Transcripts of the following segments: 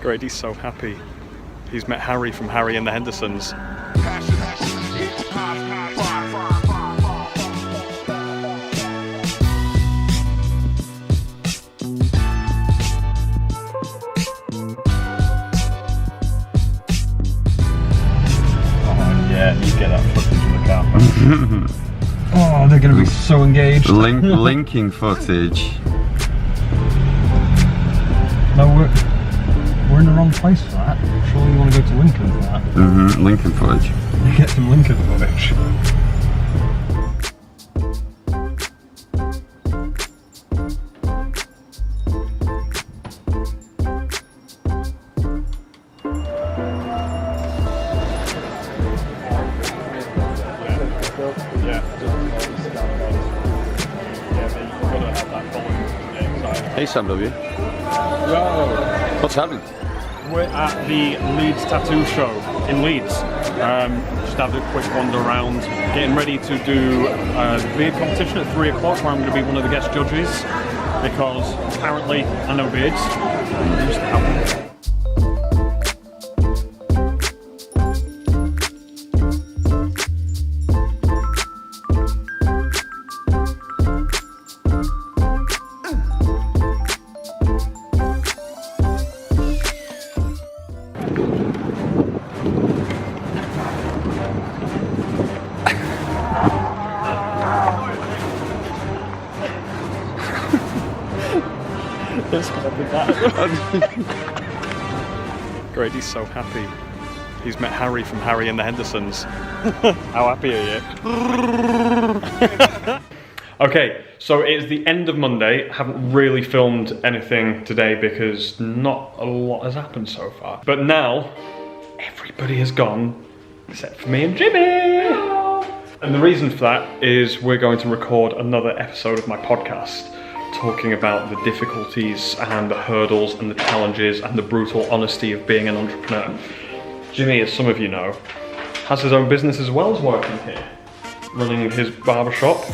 Grady's so happy. He's met Harry from Harry and the Hendersons. Yeah, you get that footage in the car. Oh, they're going to be so engaged. Linking footage. No, we're in the wrong place for that. Surely you want to go to Lincoln for that. Linking footage. You get some Lincoln footage. Hey Sam W. Yo! What's happening? We're at the Leeds Tattoo Show in Leeds. Just had a quick wander around, getting ready to do the beard competition at 3 o'clock where I'm going to be one of the guest judges because apparently I know beards. It used to happen. Grady's so happy. He's met Harry from Harry and the Hendersons. How happy are you? Okay, so it's the end of Monday. I haven't really filmed anything today because not a lot has happened so far. But now, everybody has gone except for me and Jimmy. And the reason for that is we're going to record another episode of my podcast talking about the difficulties and the hurdles and the challenges and the brutal honesty of being an entrepreneur. Jimmy, as some of you know, has his own business as well as working here. Running his barbershop,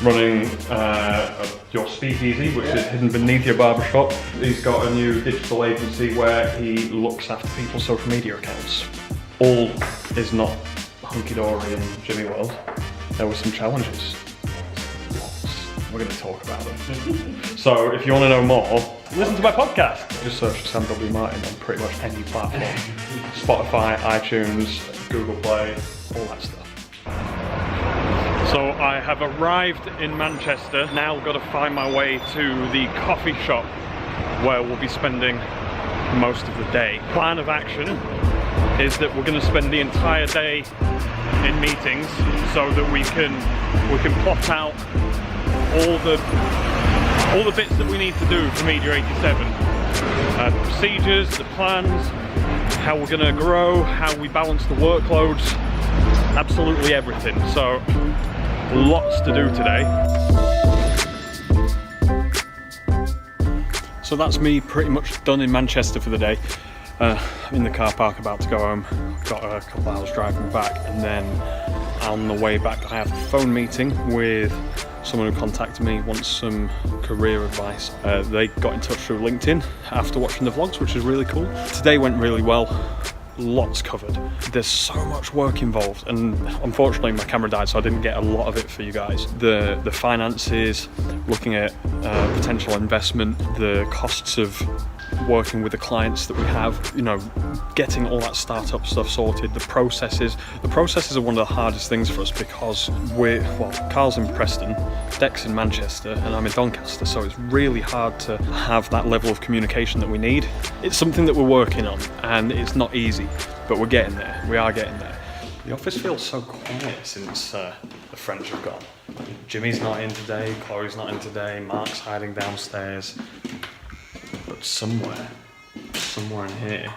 running your speakeasy, which is hidden beneath your barbershop. He's got a new digital agency where he looks after people's social media accounts. All is not hunky-dory in Jimmy world. There were some challenges. We're going to talk about them. So if you want to know more, listen to my podcast. Just search for Sam W. Martin on pretty much any platform. Spotify, iTunes, Google Play, all that stuff. So I have arrived in Manchester. Now got to find my way to the coffee shop where we'll be spending most of the day. Plan of action is that we're going to spend the entire day in meetings so that we can plot out all the bits that we need to do for Media 87. The procedures, the plans, how we're going to grow, how we balance the workloads, absolutely everything. So lots to do today. So that's me pretty much done in Manchester for the day. I'm in the car park about to go home. Got a couple hours driving back, and then on the way back I have a phone meeting with someone who contacted me, wants some career advice. They got in touch through LinkedIn after watching the vlogs, which is really cool. Today went really well. Lots covered. There's so much work involved, and unfortunately my camera died, so I didn't get a lot of it for you guys. The finances, looking at potential investment, the costs of working with the clients that we have, you know, getting all that startup stuff sorted, the processes. The processes are one of the hardest things for us because Carl's in Preston, Deck's in Manchester, and I'm in Doncaster, so it's really hard to have that level of communication that we need. It's something that we're working on, and it's not easy, but we're getting there. We are getting there. The office feels so quiet since the French have gone. Jimmy's not in today, Chloe's not in today, Mark's hiding downstairs. But somewhere in here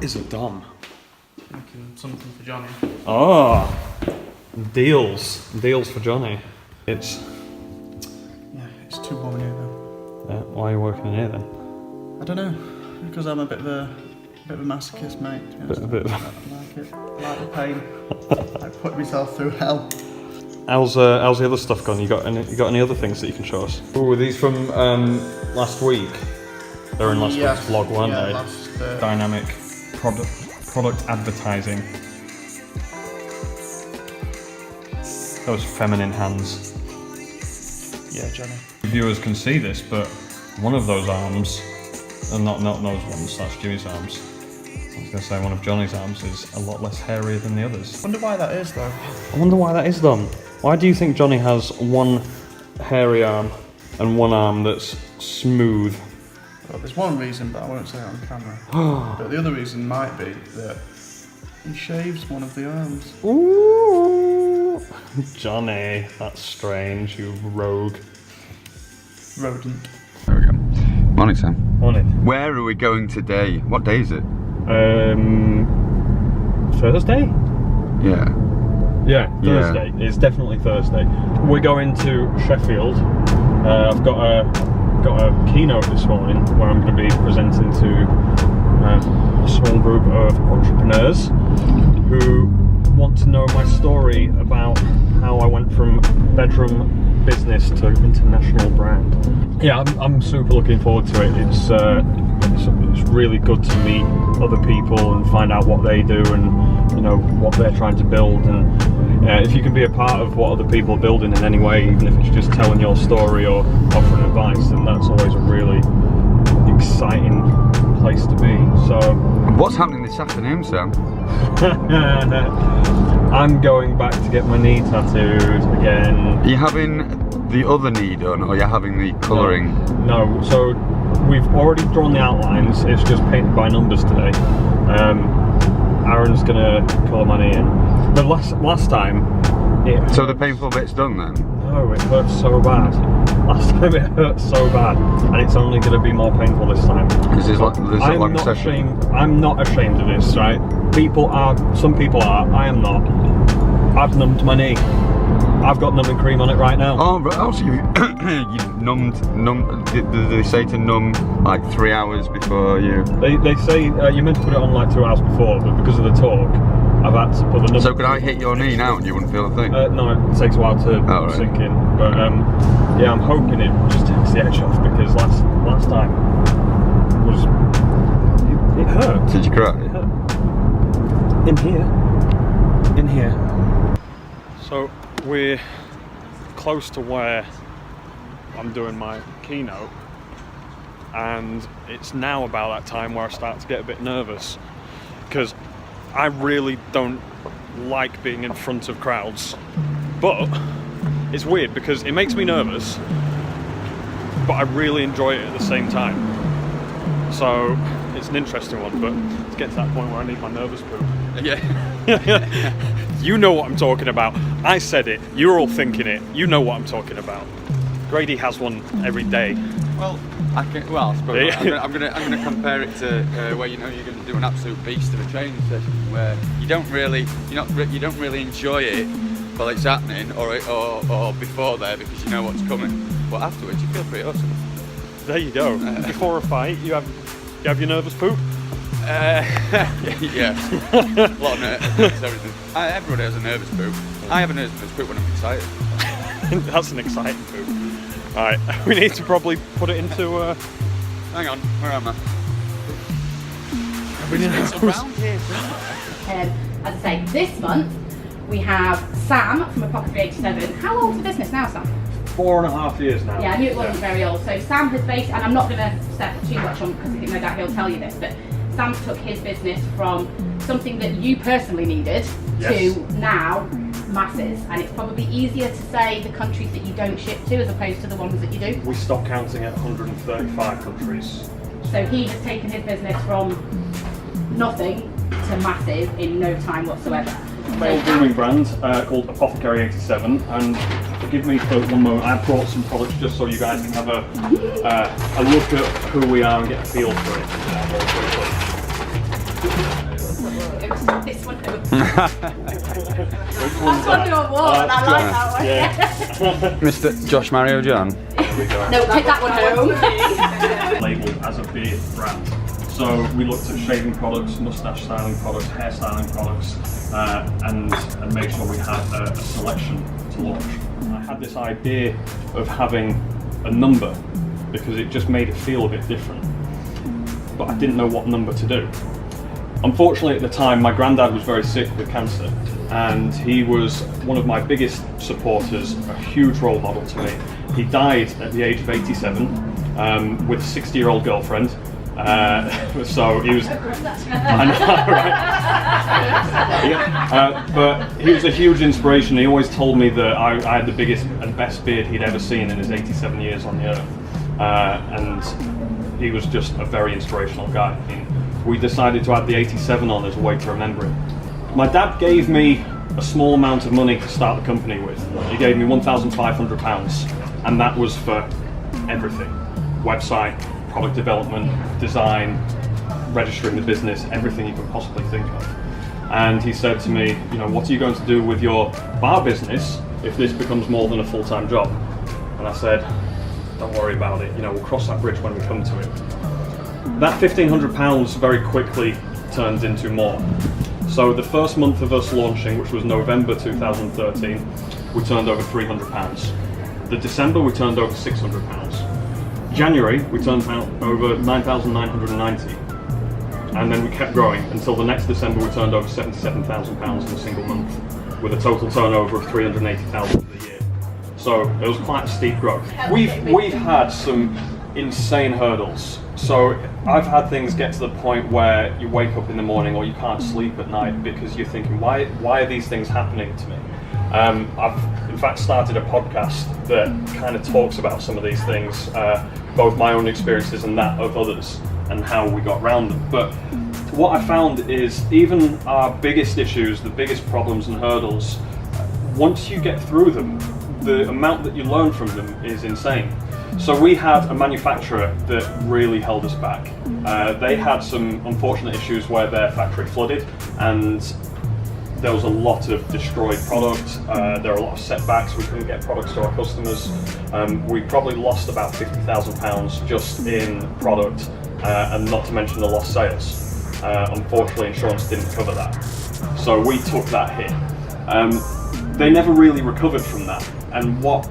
is a Dom. Making something for Johnny. Oh, deals for Johnny. It's 2 warm in here though. why are you working in here then? I don't know, because I'm a bit of a masochist, mate. A bit of I like it. I like the pain. I put myself through hell. How's the other stuff gone? You got any other things that you can show us? Oh, were these from last week? They were in last week's vlog, weren't yeah, they? last, Dynamic product advertising. Those feminine hands. Yeah, Johnny. Viewers can see this, but one of those arms, and not those ones, that's Jimmy's arms. I was going to say one of Johnny's arms is a lot less hairy than the others. I wonder why that is though. I wonder why that is though. Why do you think Johnny has one hairy arm and one arm that's smooth? Well, there's one reason, but I won't say it on camera. But the other reason might be that he shaves one of the arms. Ooh, Johnny, that's strange, you rogue. Rodent. There we go. Morning, Sam. Morning. Where are we going today? What day is it? Thursday? Yeah. Yeah, Thursday. Yeah. It's definitely Thursday. We're going to Sheffield. I've got a keynote this morning where I'm going to be presenting to a small group of entrepreneurs who want to know my story about how I went from bedroom business to international brand. Yeah, I'm super looking forward to it. It's really good to meet other people and find out what they do and what they're trying to build. And if you can be a part of what other people are building in any way, even if it's just telling your story or offering advice, then that's always a really exciting place to be. So, what's happening this afternoon, Sam? I'm going back to get my knee tattooed again. Are you having the other knee done, or are you having the colouring? No, so we've already drawn the outlines. It's just painted by numbers today. Aaron's gonna colour my knee in. But last time, so the painful bit's done then? No, it hurts so bad. Last time it hurt so bad, and it's only going to be more painful this time. Is this like this a long session? I'm not ashamed of this, right? Some people are, I am not. I've numbed my knee. I've got numbing cream on it right now. Oh, but also you numbed. Did they say to numb like 3 hours before you? They say you're meant to put it on like 2 hours before, but because of the talk, I've had to put the number. So could I hit your knee now and you wouldn't feel a thing? No, it takes a while to sink in. But yeah, I'm hoping it just takes the edge off because last time it hurt. Did you cry? It hurt. In here. So we're close to where I'm doing my keynote, and it's now about that time where I start to get a bit nervous because I really don't like being in front of crowds, but it's weird because it makes me nervous, but I really enjoy it at the same time. So it's an interesting one, but it's getting to that point where I need my nervous poo. Yeah. You know what I'm talking about. I said it. You're all thinking it. You know what I'm talking about. Grady has one every day. Well, I suppose I'm gonna compare it to where you're going to do an absolute beast of a training session where you don't really enjoy it while it's happening or before there because you know what's coming. But afterwards you feel pretty awesome. There you go. Before a fight, you have your nervous poop. Yeah, a lot of nerves. Everything. Everybody has a nervous poop. I have a nervous poop when I'm excited. That's an exciting poop. Alright, we need to probably put it into Hang on, where am I? It's around here. As I say, this month we have Sam from Apothecary 87. How old's the business now, Sam? 4.5 years now. Yeah, I knew it wasn't very old. So Sam has based, and I'm not going to step too much on because I think no doubt he'll tell you this, but Sam took his business from something that you personally needed to now masses, and it's probably easier to say the countries that you don't ship to as opposed to the ones that you do. We stopped counting at 135 countries. So he has taken his business from nothing to massive in no time whatsoever. Male grooming brand called Apothecary 87, and forgive me for one moment, I brought some products just so you guys can have a look at who we are and get a feel for it. This one over. That's what I want. I like that one. Yeah. Mr. Josh Mario John. No, take that one home. Labelled as a beard brand. So we looked at shaving products, mustache styling products, hair styling products, and made sure we had a selection to launch. I had this idea of having a number because it just made it feel a bit different. but I didn't know what number to do. Unfortunately, at the time, my granddad was very sick with cancer, and he was one of my biggest supporters, a huge role model to me. He died at the age of 87 with a 60-year-old girlfriend. So he was, I know, right? Yeah. But he was a huge inspiration. He always told me that I had the biggest and best beard he'd ever seen in his 87 years on the earth. And he was just a very inspirational guy. I mean, we decided to add the 87 on as a way to remember him. My dad gave me a small amount of money to start the company with. He gave me £1,500, and that was for everything. Website, product development, design, registering the business, everything you can possibly think of. And he said to me, you know, what are you going to do with your bar business if this becomes more than a full-time job? And I said, don't worry about it, you know, we'll cross that bridge when we come to it. That £1,500 very quickly turned into more. So the first month of us launching, which was November 2013, we turned over £300. The December we turned over £600. January we turned over 9,990. And then we kept growing until the next December we turned over £77,000 in a single month, with a total turnover of £380,000 for the year. So it was quite a steep growth. We've had some insane hurdles. So I've had things get to the point where you wake up in the morning or you can't sleep at night because you're thinking, why are these things happening to me? I've in fact started a podcast that kind of talks about some of these things, both my own experiences and that of others, and how we got around them. But what I found is even our biggest issues, the biggest problems and hurdles, once you get through them, the amount that you learn from them is insane. So we had a manufacturer that really held us back. They had some unfortunate issues where their factory flooded, and there was a lot of destroyed product. There were a lot of setbacks. We couldn't get products to our customers. We probably lost about £50,000 just in product, and not to mention the lost sales. Unfortunately, insurance didn't cover that. So we took that hit. They never really recovered from that. And what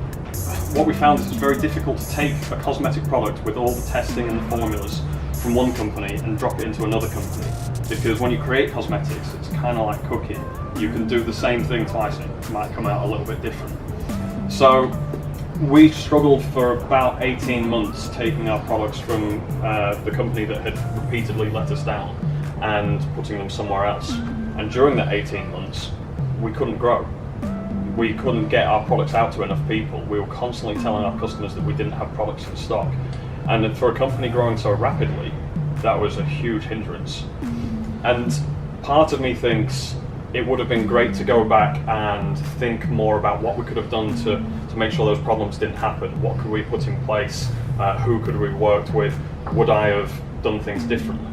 we found is it's very difficult to take a cosmetic product with all the testing and the formulas from one company and drop it into another company. Because when you create cosmetics, it's kind of like cooking. You can do the same thing twice and it might come out a little bit different. So we struggled for about 18 months taking our products from the company that had repeatedly let us down and putting them somewhere else. And during that 18 months, we couldn't grow. We couldn't get our products out to enough people. We were constantly telling our customers that we didn't have products in stock. And for a company growing so rapidly, that was a huge hindrance. And part of me thinks it would have been great to go back and think more about what we could have done to make sure those problems didn't happen. What could we put in place? Who could we have worked with? Would I have done things differently?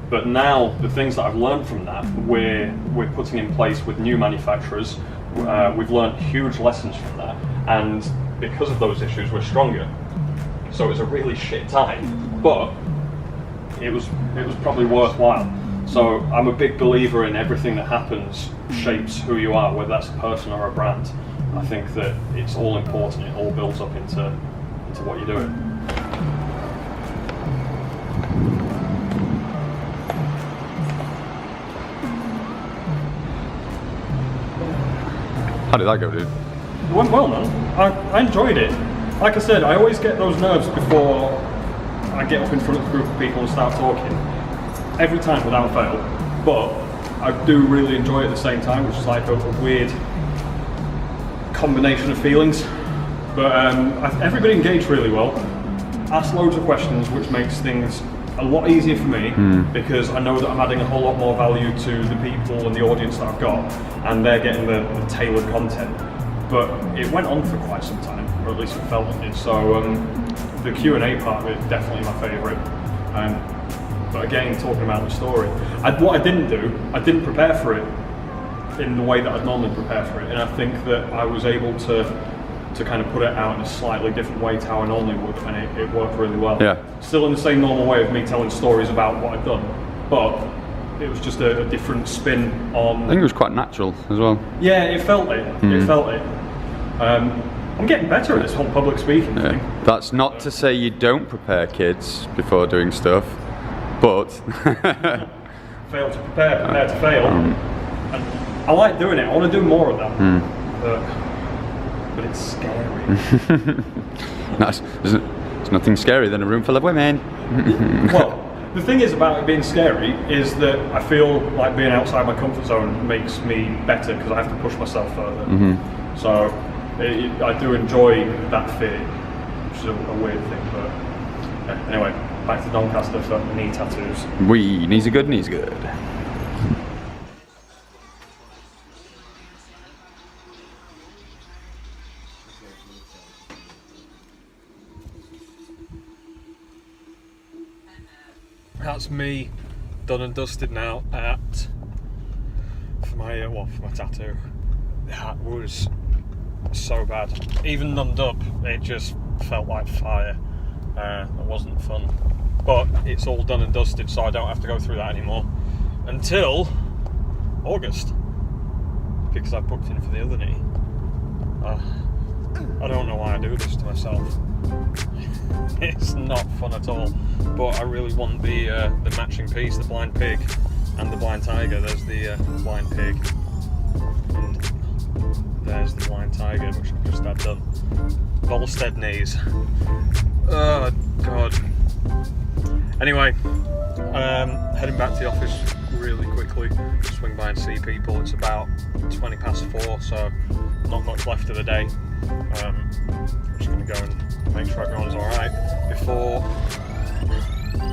But now, the things that I've learned from that, we're putting in place with new manufacturers. We've learned huge lessons from that, and because of those issues, we're stronger. So it was a really shit time, but it was probably worthwhile. So I'm a big believer in everything that happens shapes who you are, whether that's a person or a brand. I think that it's all important. It all builds up into what you're doing. How did that go, dude? It went well, man. I enjoyed it. Like I said, I always get those nerves before I get up in front of a group of people and start talking. Every time, without fail. But I do really enjoy it at the same time, which is like a weird combination of feelings. But everybody engaged really well. Asked loads of questions, which makes things a lot easier for me because I know that I'm adding a whole lot more value to the people and the audience that I've got, and they're getting the tailored content. But it went on for quite some time, or at least it felt like it. So the Q&A part of it is definitely my favourite. But again, talking about the story, what I didn't do, I didn't prepare for it in the way that I'd normally prepare for it, and I think that I was able to kind of put it out in a slightly different way to how I normally would, and it worked really well. Yeah. Still in the same normal way of me telling stories about what I've done, but it was just a different spin on... I think it was quite natural as well. Yeah, it felt it. It felt it. I'm getting better at this whole public speaking thing. That's not to say you don't prepare kids before doing stuff. But Fail to prepare, prepare to fail. And I like doing it. I want to do more of that. But it's scary. There's nothing scarier than a room full of women. Well, the thing is about it being scary is that I feel like being outside my comfort zone makes me better because I have to push myself further. So I do enjoy that fear, which is a weird thing. But yeah, anyway, back to Doncaster for knee tattoos. Knees are good, knees are good. That's me, done and dusted now for my tattoo. That was so bad. Even numbed up, it just felt like fire. It wasn't fun. But it's all done and dusted, so I don't have to go through that anymore until August, because I booked in for the other knee. I don't know why I do this to myself. It's not fun at all, but I really want the matching piece, the blind pig and the blind tiger. There's the blind pig and there's the blind tiger, which I've just had done. Volstead knees. Oh god. Anyway, heading back to the office really quickly, swing by and see people. It's about 20 past 4, so not much left of the day. I'm just going to go and make sure everyone's alright before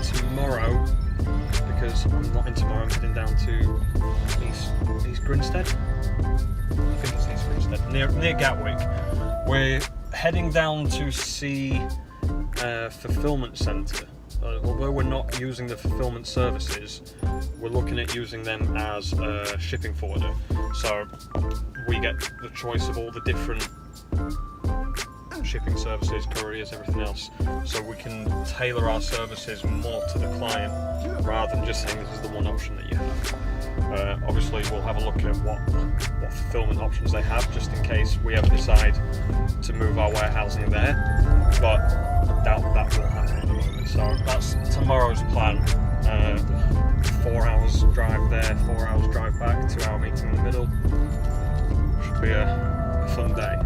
tomorrow, because I'm not in tomorrow. I'm heading down to East Grinstead. I think it's East Grinstead, near Gatwick. We're heading down to see a fulfillment centre. Although we're not using the fulfillment services, we're looking at using them as a shipping forwarder. So we get the choice of all the different shipping services, couriers, everything else. So we can tailor our services more to the client rather than just saying this is the one option that you have. Obviously we'll have a look at what fulfillment options they have, just in case we ever decide to move our warehousing there, but I doubt that will happen at the moment. So that's tomorrow's plan. 4 hours drive there, 4 hours drive back, 2 hour meeting in the middle. Should be a fun day.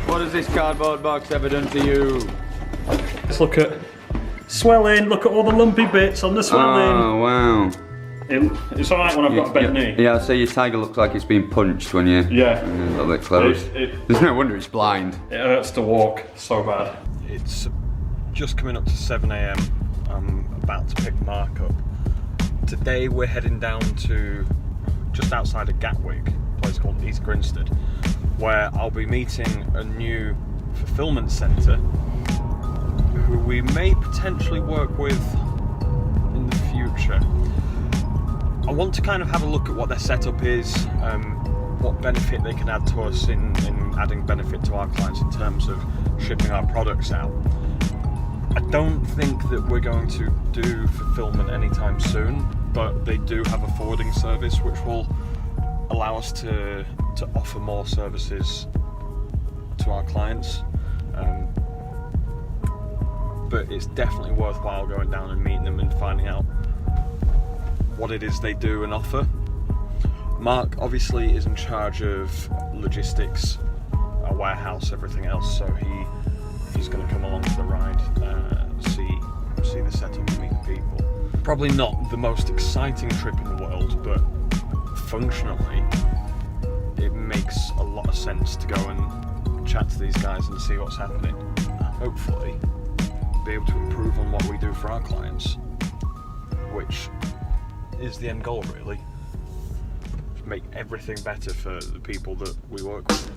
What has this cardboard box ever done to you? Let's look at swelling. Look at all the lumpy bits on the swelling. Oh wow. It's alright when I've got a bent knee. Yeah, so your tiger looks like it's been punched when you're a little bit close. There's no wonder it's blind. It hurts to walk so bad. It's just coming up to 7 AM. I'm about to pick Mark up. Today we're heading down to just outside of Gatwick, a place called East Grinstead, where I'll be meeting a new fulfillment centre who we may potentially work with in the future. I want to kind of have a look at what their setup is, what benefit they can add to us in adding benefit to our clients in terms of shipping our products out. I don't think that we're going to do fulfillment anytime soon, but they do have a forwarding service which will allow us to offer more services to our clients. But it's definitely worthwhile going down and meeting them and finding out what it is they do and offer. Mark obviously is in charge of logistics, our warehouse, everything else, so he's going to come along for the ride, see the setup and meet the people. Probably not the most exciting trip in the world, but functionally it makes a lot of sense to go and chat to these guys and see what's happening. Hopefully be able to improve on what we do for our clients, which is the end goal really. Make everything better for the people that we work with.